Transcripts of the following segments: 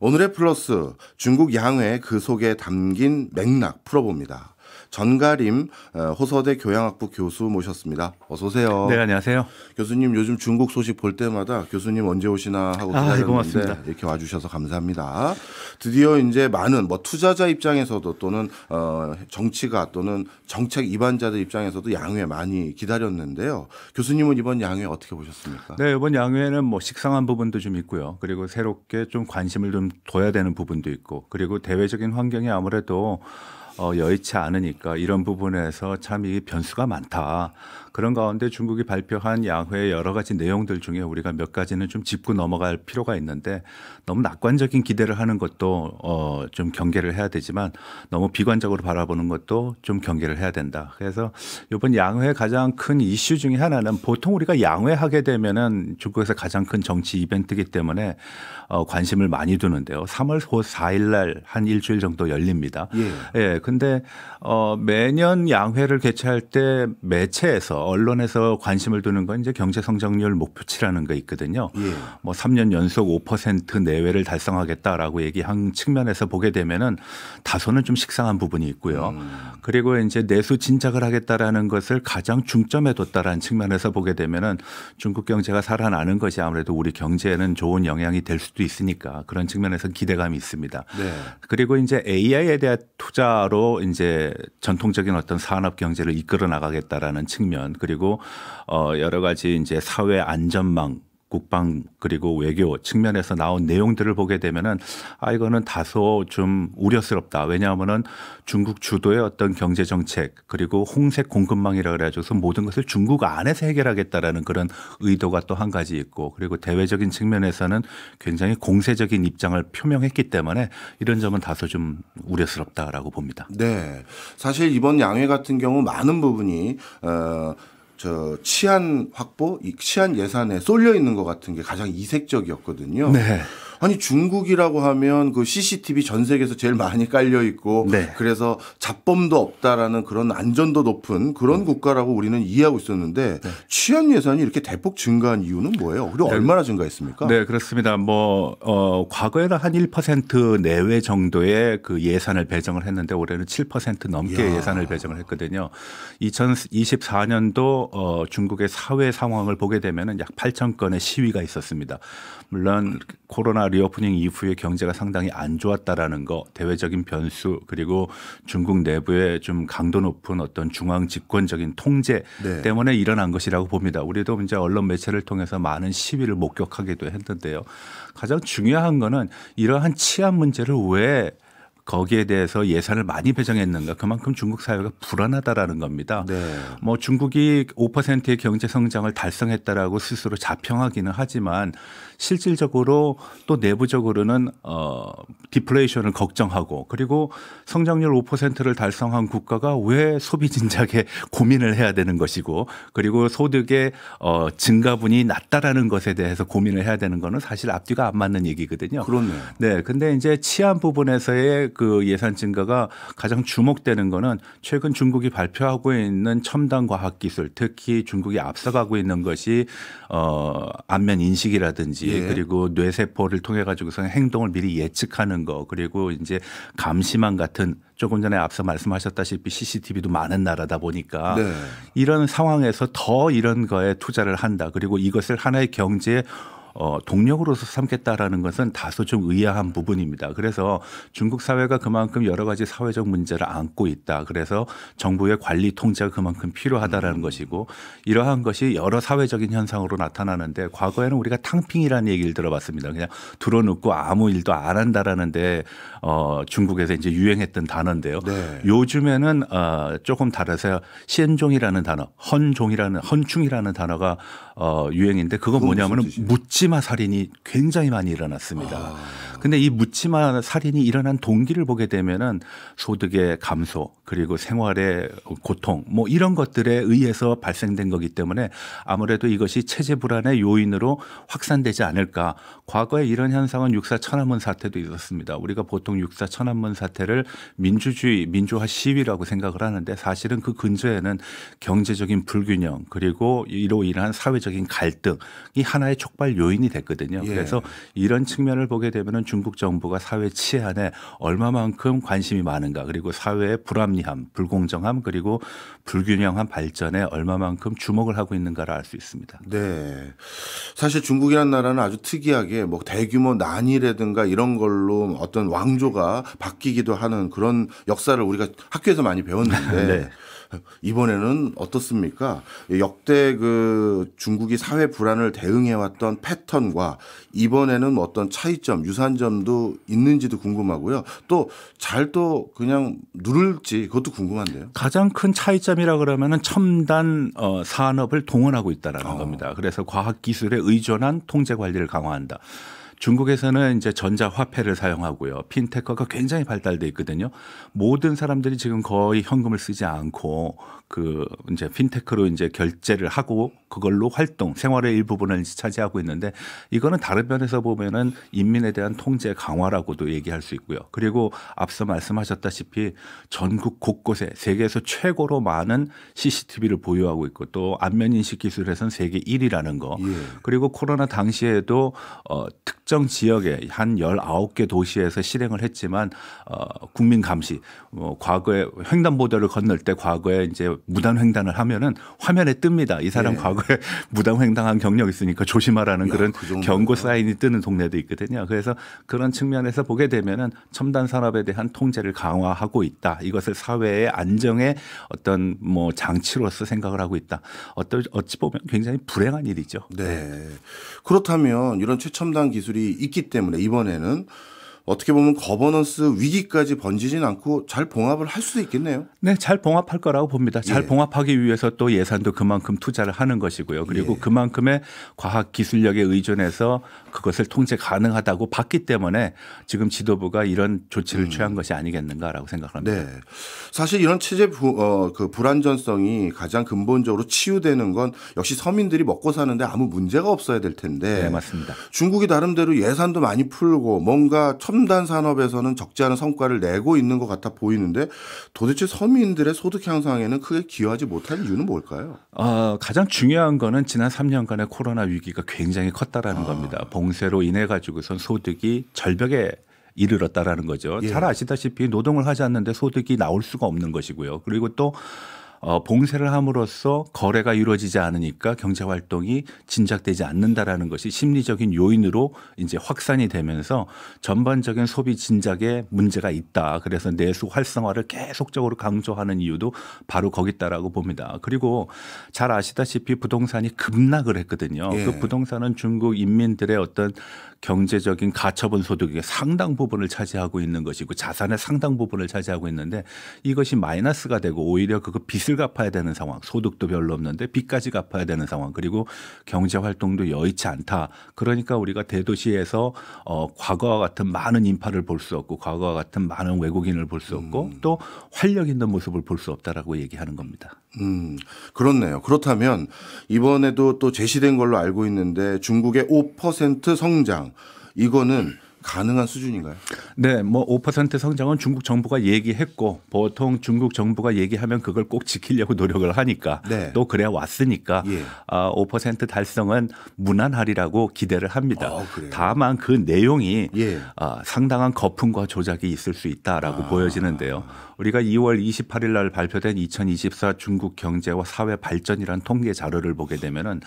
오늘의 플러스 중국 양회 그 속에 담긴 맥락 풀어봅니다. 전가림 호서대 교양학부 교수 모셨습니다. 어서 오세요. 네, 안녕하세요. 교수님 요즘 중국 소식 볼 때마다 교수님 언제 오시나 하고 기다렸는데 이렇게 와주셔서 감사합니다. 드디어 이제 많은 투자자 입장에서도 또는 정치가 또는 정책 입안자들 입장에서도 양회 많이 기다렸는데요. 교수님은 이번 양회 어떻게 보셨습니까? 네, 이번 양회는 식상한 부분도 좀 있고요. 그리고 새롭게 좀 관심을 좀 둬야 되는 부분도 있고, 그리고 대외적인 환경이 아무래도 여의치 않으니까 이런 부분에서 참 이 변수가 많다. 그런 가운데 중국이 발표한 양회의 여러 가지 내용들 중에 우리가 몇 가지는 좀 짚고 넘어갈 필요가 있는데, 너무 낙관적인 기대를 하는 것도 좀 경계를 해야 되지만 너무 비관적으로 바라보는 것도 좀 경계를 해야 된다. 그래서 이번 양회 가장 큰 이슈 중에 하나는, 보통 우리가 양회하게 되면은 중국에서 가장 큰 정치 이벤트이기 때문에 관심을 많이 두는데요. 3월 4일 날 한 일주일 정도 열립니다. 예. 근데 매년 양회를 개최할 때 매체에서 언론에서 관심을 두는 건 이제 경제 성장률 목표치라는 거 있거든요. 3년 연속 5% 내외를 달성하겠다라고 얘기한 측면에서 보게 되면은 다소는 좀 식상한 부분이 있고요. 그리고 이제 내수 진작을 하겠다라는 것을 가장 중점에 뒀다라는 측면에서 보게 되면은 중국 경제가 살아나는 것이 아무래도 우리 경제에는 좋은 영향이 될 수도 있으니까 그런 측면에서 기대감이 있습니다. 네. 그리고 이제 AI에 대한 투자로 이제 전통적인 어떤 산업 경제를 이끌어 나가겠다라는 측면, 그리고 여러 가지 이제 사회 안전망, 국방 그리고 외교 측면에서 나온 내용들을 보게 되면은 이거는 다소 좀 우려스럽다. 왜냐하면은 중국 주도의 어떤 경제 정책 그리고 홍색 공급망이라 그래가지고서 모든 것을 중국 안에서 해결하겠다라는 그런 의도가 또 한 가지 있고, 그리고 대외적인 측면에서는 굉장히 공세적인 입장을 표명했기 때문에 이런 점은 다소 좀 우려스럽다라고 봅니다. 네, 사실 이번 양회 같은 경우 많은 부분이 치안 확보, 이 치안 예산에 쏠려 있는 것 같은 게 가장 이색적이었거든요. 네. 아니 중국이라고 하면 그 CCTV 전 세계에서 제일 많이 깔려 있고, 네. 그래서 잡범도 없다라는 그런 안전도 높은 그런 국가라고 우리는 이해하고 있었는데, 네. 치안 예산이 이렇게 대폭 증가한 이유는 뭐예요? 그리고 얼마나 증가했습니까? 네, 그렇습니다. 과거에는 한 1% 내외 정도의 그 예산을 배정을 했는데 올해는 7% 넘게 예산을 배정을 했거든요. 2024년도 중국의 사회 상황을 보게 되면은 약 8천 건의 시위가 있었습니다. 물론 코로나 리오프닝 이후에 경제가 상당히 안 좋았다라는 거, 대외적인 변수, 그리고 중국 내부의 좀 강도 높은 어떤 중앙 집권적인 통제 때문에 일어난 것이라고 봅니다. 우리도 이제 언론 매체를 통해서 많은 시위를 목격하기도 했는데요. 가장 중요한 거는 이러한 치안 문제를 왜 거기에 대해서 예산을 많이 배정했는가, 그만큼 중국 사회가 불안하다라는 겁니다. 네. 중국이 5%의 경제 성장을 달성했다라고 스스로 자평하기는 하지만 실질적으로 또 내부적으로는 디플레이션을 걱정하고, 그리고 성장률 5%를 달성한 국가가 왜 소비 진작에 고민을 해야 되는 것이고, 그리고 소득의 증가분이 낮다라는 것에 대해서 고민을 해야 되는 거는 사실 앞뒤가 안 맞는 얘기거든요. 그렇네요. 네, 근데 이제 치안 부분에서의 그 예산 증가가 가장 주목되는 거는 최근 중국이 발표하고 있는 첨단 과학 기술, 특히 중국이 앞서가고 있는 것이 안면 인식이라든지 그리고 뇌세포를 통해 가지고서 행동을 미리 예측하는 거, 그리고 이제 감시망 같은, 조금 전에 앞서 말씀하셨다시피 CCTV도 많은 나라다 보니까 이런 상황에서 더 이런 거에 투자를 한다. 그리고 이것을 하나의 경제의 동력으로서 삼겠다라는 것은 다소 좀 의아한 부분입니다. 그래서 중국 사회가 그만큼 여러 가지 사회적 문제를 안고 있다. 그래서 정부의 관리 통제가 그만큼 필요하다라는 것이고, 이러한 것이 여러 사회적인 현상으로 나타나는데, 과거에는 우리가 탕핑이라는 얘기를 들어봤습니다. 그냥 들어눕고 아무 일도 안 한다라는데 중국에서 이제 유행했던 단어인데요. 요즘에는 조금 달라서 시엔종이라는 단어, 헌충이라는 단어가 유행인데, 그건 뭐냐면은 묻지마 살인이 굉장히 많이 일어났습니다. 근데 이 묻지마 살인이 일어난 동기를 보게 되면은 소득의 감소, 그리고 생활의 고통, 이런 것들에 의해서 발생된 거기 때문에 아무래도 이것이 체제 불안의 요인으로 확산되지 않을까. 과거에 이런 현상은 육사 천안문 사태도 있었습니다. 우리가 보통 육사 천안문 사태를 민주주의, 민주화 시위라고 생각을 하는데, 사실은 그 근저에는 경제적인 불균형, 그리고 이로 인한 사회적인 갈등이 하나의 촉발 요인 요인이 됐거든요. 예. 그래서 이런 측면을 보게 되면은 중국 정부가 사회 치안에 얼마만큼 관심이 많은가, 그리고 사회의 불합리함, 불공정함, 그리고 불균형한 발전에 얼마만큼 주목을 하고 있는가를 알 수 있습니다. 네. 사실 중국이라는 나라는 아주 특이하게 뭐 대규모 난이라든가 이런 걸로 어떤 왕조가 바뀌기도 하는 그런 역사를 우리가 학교에서 많이 배웠는데 네. 이번에는 어떻습니까? 역대 그 중국이 사회 불안을 대응해왔던 패턴과 이번에는 뭐 어떤 차이점, 유사점도 있는지도 궁금하고요. 또 잘 또 그냥 누를지 그것도 궁금한데요. 가장 큰 차이점이라 그러면은 첨단 산업을 동원하고 있다는 겁니다. 그래서 과학 기술에 의존한 통제 관리를 강화한다. 중국에서는 이제 전자화폐를 사용하고요. 핀테크가 굉장히 발달돼 있거든요. 모든 사람들이 지금 거의 현금을 쓰지 않고 그 이제 핀테크로 이제 결제를 하고 그걸로 활동, 생활의 일부분을 차지하고 있는데, 이거는 다른 면에서 보면은 인민에 대한 통제 강화라고도 얘기할 수 있고요. 그리고 앞서 말씀하셨다시피 전국 곳곳에 세계에서 최고로 많은 CCTV를 보유하고 있고, 또 안면 인식 기술에서는 세계 1위라는 거. 예. 그리고 코로나 당시에도 특정 지역에 한 19개 도시에서 실행을 했지만 국민 감시, 과거에 횡단보도를 건널 때 과거에 이제 무단 횡단을 하면은 화면에 뜹니다. 이 사람 예. 과거에 무단 횡단한 경력이 있으니까 조심하라는 그런 그 경고 사인이 뜨는 동네도 있거든요. 그래서 그런 측면에서 보게 되면은 첨단 산업에 대한 통제를 강화하고 있다. 이것을 사회의 안정의 어떤 뭐 장치로서 생각을 하고 있다. 어찌 보면 굉장히 불행한 일이죠. 네. 그렇다면 이런 최첨단 기술이 있기 때문에 이번에는 어떻게 보면 거버넌스 위기까지 번지진 않고 잘 봉합을 할 수도 있겠네요. 네, 잘 봉합할 거라고 봅니다. 잘 예. 봉합하기 위해서 또 예산도 그만큼 투자를 하는 것이고요. 그리고 예. 그만큼의 과학 기술력에 의존해서 그것을 통제 가능하다고 봤기 때문에 지금 지도부가 이런 조치를 취한 것이 아니겠는가라고 생각합니다. 네. 사실 이런 체제 그 불안전성이 가장 근본적으로 치유되는 건 역시 서민들이 먹고 사는데 아무 문제가 없어야 될 텐데. 네, 맞습니다. 중국이 나름대로 예산도 많이 풀고 뭔가 첨단 산업에서는 적지 않은 성과를 내고 있는 것 같아 보이는데, 도대체 서민들의 소득 향상에는 크게 기여하지 못할 이유는 뭘까요? 가장 중요한 거는 지난 3년간의 코로나 위기가 굉장히 컸다라는 겁니다. 봉쇄로 인해 가지고선 소득이 절벽에 이르렀다라는 거죠. 예. 잘 아시다시피 노동을 하지 않는데 소득이 나올 수가 없는 것이고요. 그리고 또 봉쇄를 함으로써 거래가 이루어지지 않으니까 경제 활동이 진작되지 않는다라는 것이 심리적인 요인으로 이제 확산이 되면서 전반적인 소비 진작에 문제가 있다. 그래서 내수 활성화를 계속적으로 강조하는 이유도 바로 거기 있다라고 봅니다. 그리고 잘 아시다시피 부동산이 급락을 했거든요. 예. 그 부동산은 중국 인민들의 어떤 경제적인 가처분 소득의 상당 부분을 차지하고 있는 것이고 자산의 상당 부분을 차지하고 있는데, 이것이 마이너스가 되고 오히려 그거 빚을 갚아야 되는 상황, 소득도 별로 없는데 빚까지 갚아야 되는 상황, 그리고 경제 활동도 여의치 않다. 그러니까 우리가 대도시에서 과거와 같은 많은 인파를 볼 수 없고 과거와 같은 많은 외국인을 볼 수 없고 또 활력 있는 모습을 볼 수 없다라고 얘기하는 겁니다. 그렇네요. 그렇다면 이번에도 또 제시된 걸로 알고 있는데 중국의 5% 성장, 이거는 가능한 수준인가요? 네, 뭐 5% 성장은 중국 정부가 얘기했고, 보통 중국 정부가 얘기하면 그걸 꼭 지키려고 노력을 하니까 네. 또 그래야 왔으니까 예. 5% 달성은 무난하리라고 기대를 합니다. 그래요? 다만 그 내용이 예. 상당한 거품과 조작이 있을 수 있다라고 보여지는데요. 우리가 2월 28일 날 발표된 2024 중국 경제와 사회 발전이라는 통계 자료를 보게 되면은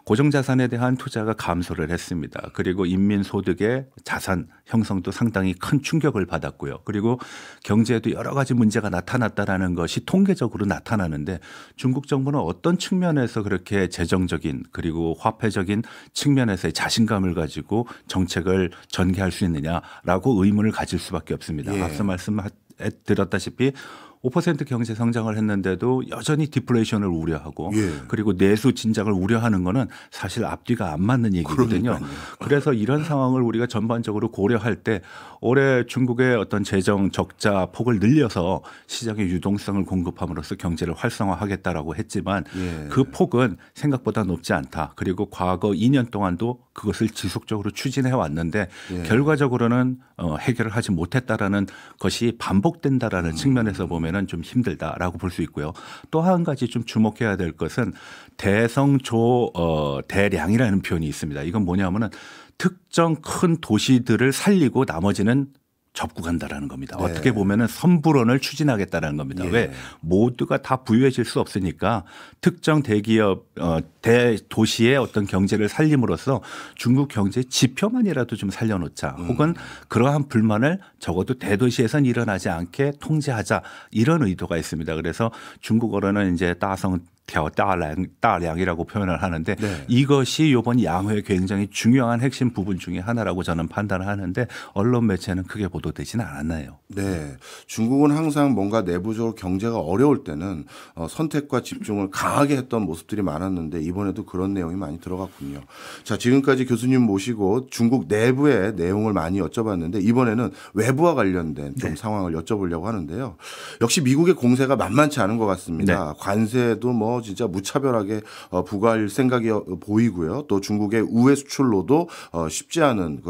고정자산에 대한 투자가 감소를 했습니다. 그리고 인민소득의 자산 형성도 상당히 큰 충격을 받았고요. 그리고 경제에도 여러 가지 문제가 나타났다라는 것이 통계적으로 나타나는데, 중국 정부는 어떤 측면에서 그렇게 재정적인 그리고 화폐적인 측면에서의 자신감을 가지고 정책을 전개할 수 있느냐라고 의문을 가질 수밖에 없습니다. 예. 앞서 말씀드렸다시피 5% 경제 성장을 했는데도 여전히 디플레이션을 우려하고 예. 그리고 내수 진작을 우려하는 거는 사실 앞뒤가 안 맞는 얘기거든요. 그러니까요. 그래서 이런 상황을 우리가 전반적으로 고려할 때 올해 중국의 어떤 재정 적자 폭을 늘려서 시장의 유동성을 공급함으로써 경제를 활성화하겠다라고 했지만 예. 그 폭은 생각보다 높지 않다. 그리고 과거 2년 동안도 그것을 지속적으로 추진해 왔는데 예. 결과적으로는 해결을 하지 못했다라는 것이 반복된다라는 측면에서 보면 경우에는 좀 힘들다라고 볼 수 있고요. 또 한 가지 좀 주목해야 될 것은 대성조 대량이라는 표현이 있습니다. 이건 뭐냐면은 특정 큰 도시들을 살리고 나머지는 접국한다라는 겁니다. 네. 어떻게 보면은 선불원을 추진하겠다라는 겁니다. 예. 왜 모두가 다 부유해질 수 없으니까 특정 대기업 대도시의 어떤 경제를 살림으로써 중국 경제 지표만이라도 좀 살려놓자. 혹은 그러한 불만을 적어도 대도시에선 일어나지 않게 통제하자 이런 의도가 있습니다. 그래서 중국어로는 이제 따성 따량이라고 표현을 하는데 네. 이것이 이번 양회의 굉장히 중요한 핵심 부분 중에 하나라고 저는 판단을 하는데 언론 매체는 크게 보도되지는 않았나요? 네. 중국은 항상 뭔가 내부적으로 경제가 어려울 때는 선택과 집중을 강하게 했던 모습들이 많았는데 이번에도 그런 내용이 많이 들어갔군요. 자, 지금까지 교수님 모시고 중국 내부의 내용을 많이 여쭤봤는데 이번에는 외부와 관련된 좀 상황을 여쭤보려고 하는데요. 역시 미국의 공세가 만만치 않은 것 같습니다. 네. 관세도 뭐 진짜 무차별하게 부과할 생각이 보이고요. 또 중국의 우회 수출로도 쉽지 않은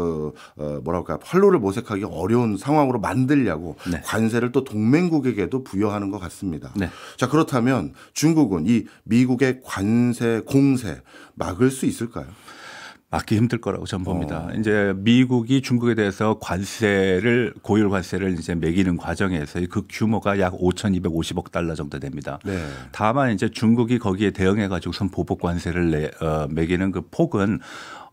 뭐랄까 활로를 모색하기 어려운 상황으로 만들려고 네. 관세를 또 동맹국에게도 부여하는 것 같습니다. 네. 자, 그렇다면 중국은 이 미국의 관세 공세 막을 수 있을까요? 막기 힘들 거라고 저는 봅니다. 이제 미국이 중국에 대해서 고율 관세를 이제 매기는 과정에서 그 규모가 약 5,250억 달러 정도 됩니다. 네. 다만 이제 중국이 거기에 대응해 가지고선 보복 관세를 매기는 그 폭은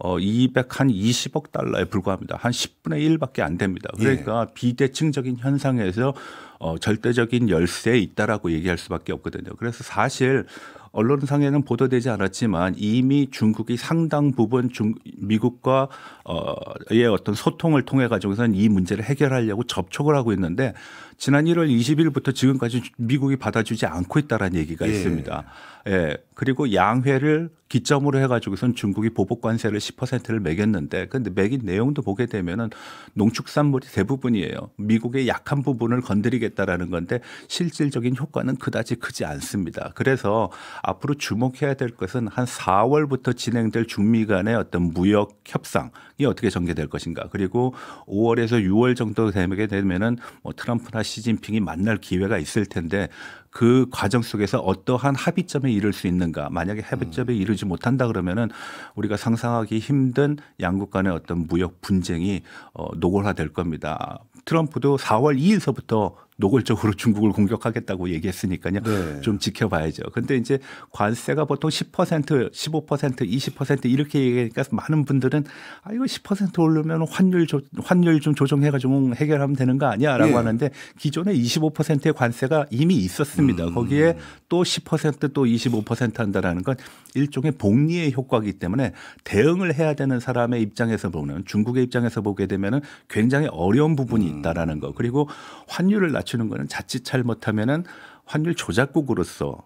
220억 달러에 불과합니다. 한 10분의 1밖에 안 됩니다. 그러니까 비대칭적인 현상에서 절대적인 열세에 있다라고 얘기할 수밖에 없거든요. 그래서 사실 언론상에는 보도되지 않았지만 이미 중국이 상당 부분 미국과의 어떤 소통을 통해 가지고서는 이 문제를 해결하려고 접촉을 하고 있는데 지난 1월 20일부터 지금까지 미국이 받아주지 않고 있다는 얘기가 있습니다. 예. 그리고 양회를 기점으로 해가지고선 중국이 보복 관세를 10%를 매겼는데 근데 매긴 내용도 보게 되면은 농축산물이 대부분이에요. 미국의 약한 부분을 건드리겠다라는 건데 실질적인 효과는 그다지 크지 않습니다. 그래서 앞으로 주목해야 될 것은 한 4월부터 진행될 중미 간의 어떤 무역 협상이 어떻게 전개될 것인가. 그리고 5월에서 6월 정도 되게 되면은 뭐 트럼프나 시진핑이 만날 기회가 있을 텐데 그 과정 속에서 어떠한 합의점에 이를 수 있는가. 만약에 합의점에 이르지 못한다 그러면은 우리가 상상하기 힘든 양국 간의 어떤 무역 분쟁이 노골화될 겁니다. 트럼프도 4월 2일서부터 노골적으로 중국을 공격하겠다고 얘기했으니까요. 네. 좀 지켜봐야죠. 근데 이제 관세가 보통 10%, 15%, 20% 이렇게 얘기하니까 많은 분들은 아, 이거 10% 오르면 환율 좀 조정해가지고 해결하면 되는 거 아니야? 라고 하는데 기존에 25%의 관세가 이미 있었습니다. 거기에 또 10% 또 25% 한다라는 건 일종의 복리의 효과이기 때문에 대응을 해야 되는 사람의 입장에서 보면 중국의 입장에서 보게 되면은 굉장히 어려운 부분이 있다라는 거. 그리고 환율을 낮추는 거는 자칫 잘못하면은 환율 조작국으로서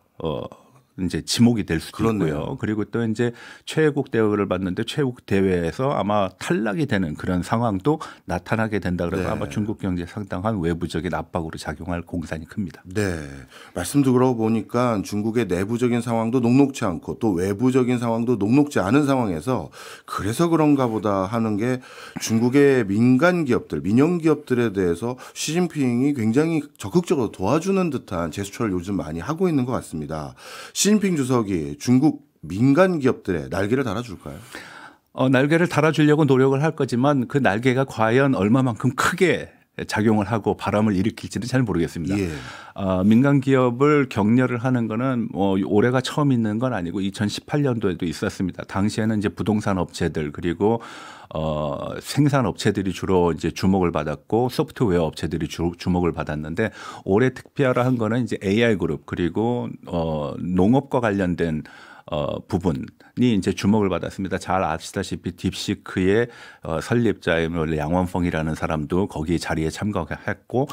이제 지목이 될 수도 그렇네요. 있고요. 그리고 또 이제 최애국 대우를 받는데 최애국 대회에서 아마 탈락이 되는 그런 상황도 나타나게 된다 그래서 아마 중국 경제에 상당한 외부적인 압박으로 작용할 공산이 큽니다. 네. 말씀 들어보니까 중국의 내부적인 상황도 녹록지 않고 또 외부적인 상황도 녹록지 않은 상황에서 그래서 그런가 보다 하는 게 중국의 민간 기업들, 민영 기업들에 대해서 시진핑이 굉장히 적극적으로 도와주는 듯한 제스처를 요즘 많이 하고 있는 것 같습니다. 시진핑 주석이 중국 민간 기업들의 날개를 달아줄까요? 날개를 달아주려고 노력을 할 거지만 그 날개가 과연 얼마만큼 크게 작용을 하고 바람을 일으킬지는 잘 모르겠습니다. 예. 민간 기업을 격려를 하는 거는 뭐 올해가 처음 있는 건 아니고 2018년도에도 있었습니다. 당시에는 이제 부동산 업체들 그리고 생산 업체들이 주로 이제 주목을 받았고 소프트웨어 업체들이 주목을 받았는데 올해 특별한 거는 이제 AI 그룹 그리고 농업과 관련된 부분이 이제 주목을 받았습니다. 잘 아시다시피 딥시크의 설립자인 양원펑이라는 사람도 거기 자리에 참가했고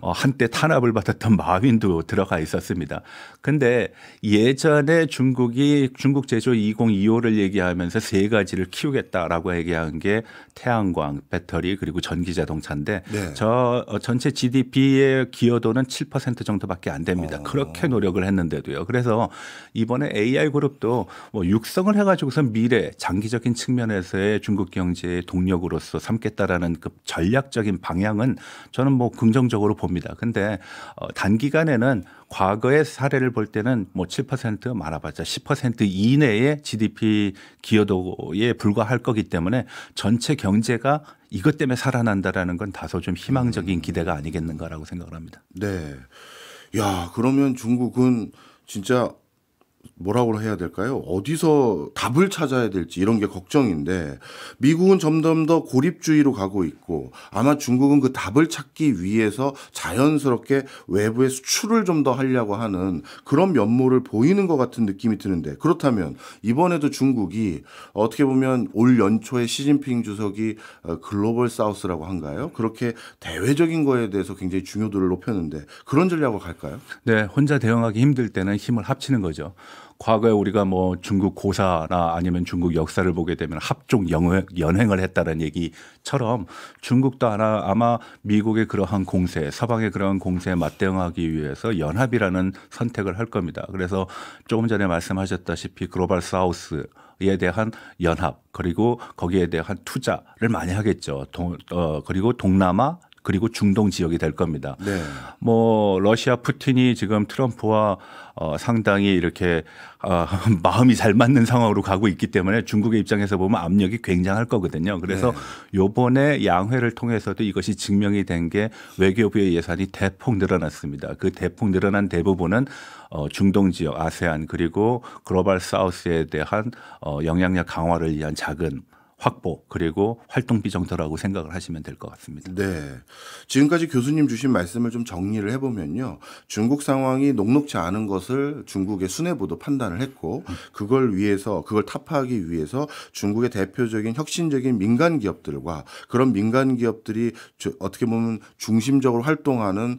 한때 탄압을 받았던 마윈도 들어가 있었습니다. 근데 예전에 중국 제조 2025를 얘기하면서 세 가지를 키우겠다라고 얘기한 게 태양광, 배터리 그리고 전기 자동차인데 전체 GDP의 기여도는 7% 정도밖에 안 됩니다. 그렇게 노력을 했는데도요. 그래서 이번에 AI 그룹도 뭐 육성을 확정을 해가지고서 미래 장기적인 측면에서의 중국 경제의 동력으로서 삼겠다라는 그 전략적인 방향은 저는 뭐 긍정적으로 봅니다. 근데 단기간에는 과거의 사례를 볼 때는 뭐 7% 많아봤자 10% 이내의 GDP 기여도에 불과할 거기 때문에 전체 경제가 이것 때문에 살아난다라는 건 다소 좀 희망적인 기대가 아니겠는가라고 생각을 합니다. 네. 야, 그러면 중국은 진짜 뭐라고 해야 될까요? 어디서 답을 찾아야 될지 이런 게 걱정인데 미국은 점점 더 고립주의로 가고 있고 아마 중국은 그 답을 찾기 위해서 자연스럽게 외부에 수출을 좀 더 하려고 하는 그런 면모를 보이는 것 같은 느낌이 드는데 그렇다면 이번에도 중국이 어떻게 보면 올 연초에 시진핑 주석이 글로벌 사우스라고 한가요? 그렇게 대외적인 거에 대해서 굉장히 중요도를 높였는데 그런 전략으로 갈까요? 네, 혼자 대응하기 힘들 때는 힘을 합치는 거죠. 과거에 우리가 뭐 중국 고사나 아니면 중국 역사를 보게 되면 합종 연횡을 했다는 얘기처럼 중국도 아마 미국의 그러한 공세, 서방의 그러한 공세에 맞대응하기 위해서 연합이라는 선택을 할 겁니다. 그래서 조금 전에 말씀하셨다시피 글로벌 사우스에 대한 연합 그리고 거기에 대한 투자를 많이 하겠죠. 그리고 동남아 그리고 중동 지역이 될 겁니다. 네. 뭐 러시아 푸틴이 지금 트럼프와 상당히 이렇게 마음이 잘 맞는 상황으로 가고 있기 때문에 중국의 입장에서 보면 압력이 굉장할 거거든요. 그래서 요번에 양회를 통해서도 이것이 증명이 된 게 외교부의 예산이 대폭 늘어났습니다. 그 대폭 늘어난 대부분은 중동 지역, 아세안 그리고 글로벌 사우스에 대한 영향력 강화를 위한 자금 확보 그리고 활동비 정도라고 생각을 하시면 될 것 같습니다. 네. 지금까지 교수님 주신 말씀을 좀 정리를 해보면요. 중국 상황이 녹록지 않은 것을 중국의 수뇌부도 판단을 했고 그걸 타파하기 위해서 중국의 대표적인 혁신적인 민간 기업들과 그런 민간 기업들이 어떻게 보면 중심적으로 활동하는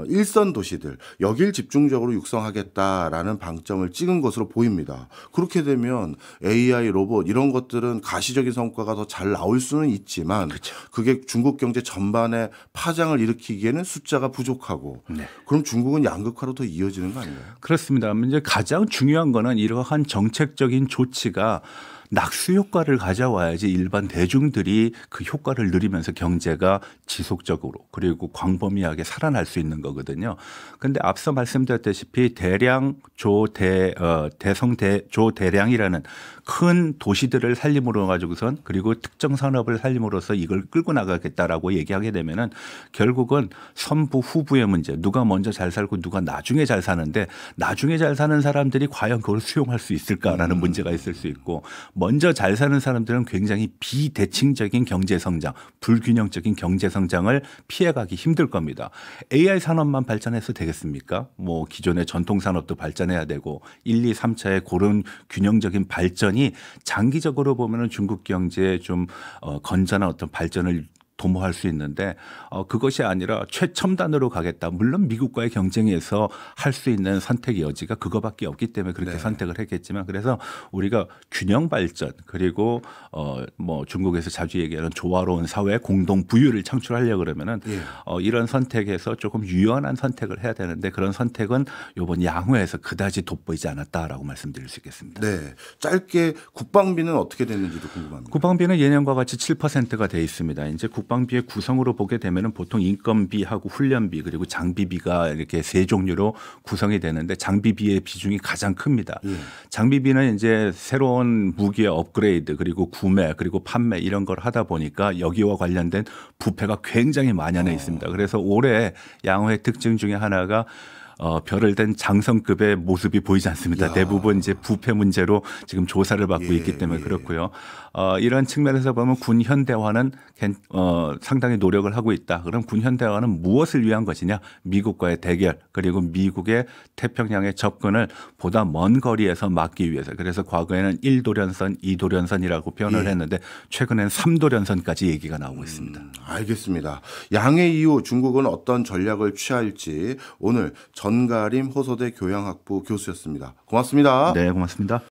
일선 도시들 여길 집중적으로 육성하겠다라는 방점을 찍은 것으로 보입니다. 그렇게 되면 AI, 로봇 이런 것들은 가시적인 성과가 더 잘 나올 수는 있지만 그렇죠. 그게 중국 경제 전반에 파장을 일으키기에는 숫자가 부족하고 그럼 중국은 양극화로 더 이어지는 거 아닌가요? 그렇습니다. 이제 가장 중요한 거는 이러한 정책적인 조치가 낙수 효과를 가져와야지 일반 대중들이 그 효과를 누리면서 경제가 지속적으로 그리고 광범위하게 살아날 수 있는 거거든요. 그런데 앞서 말씀드렸다시피 대량이라는 큰 도시들을 살림으로 가지고선 그리고 특정 산업을 살림으로써 이걸 끌고 나가겠다라고 얘기하게 되면은 결국은 선부 후부의 문제 누가 먼저 잘 살고 누가 나중에 잘 사는데 나중에 잘 사는 사람들이 과연 그걸 수용할 수 있을까라는 문제가 있을 수 있고 먼저 잘 사는 사람들은 굉장히 비대칭적인 경제 성장, 불균형적인 경제 성장을 피해가기 힘들 겁니다. AI 산업만 발전해서 되겠습니까? 뭐 기존의 전통 산업도 발전해야 되고 1, 2, 3차의 그런 균형적인 발전이 장기적으로 보면은 중국 경제에 좀 건전한 어떤 발전을 도모할 수 있는데 그것이 아니라 최첨단으로 가겠다. 물론 미국과의 경쟁에서 할 수 있는 선택의 여지가 그거밖에 없기 때문에 그렇게 선택을 했겠지만 그래서 우리가 균형 발전 그리고 뭐 중국에서 자주 얘기하는 조화로운 사회 공동 부유를 창출하려고 그러면은 이런 선택에서 조금 유연한 선택을 해야 되는데 그런 선택은 이번 양회에서 그다지 돋보이지 않았다라고 말씀드릴 수 있겠습니다. 네. 짧게 국방비는 어떻게 됐는지도 궁금합니다. 국방비는 예년과 같이 7%가 돼 있습니다. 이제 국방비의 구성으로 보게 되면은 보통 인건비하고 훈련비 그리고 장비비가 이렇게 세 종류로 구성이 되는데 장비비의 비중이 가장 큽니다. 장비비는 이제 새로운 무기의 업그레이드 그리고 구매 그리고 판매 이런 걸 하다 보니까 여기와 관련된 부패가 굉장히 만연해 있습니다. 그래서 올해 양호의 특징 중에 하나가 별을 댄 장성급의 모습이 보이지 않습니다. 대부분 이제 부패 문제로 지금 조사를 받고 있기 때문에 그렇고요. 이런 측면에서 보면 군 현대화는 상당히 노력을 하고 있다. 그럼 군 현대화는 무엇을 위한 것이냐? 미국과의 대결 그리고 미국의 태평양의 접근을 보다 먼 거리에서 막기 위해서. 그래서 과거에는 1도련선, 2도련선이라고 표현을 했는데 최근에는 3도련선까지 얘기가 나오고 있습니다. 알겠습니다. 양해 이후 중국은 어떤 전략을 취할지 오늘 전가림 호서대 교양학부 교수였습니다. 고맙습니다. 네, 고맙습니다.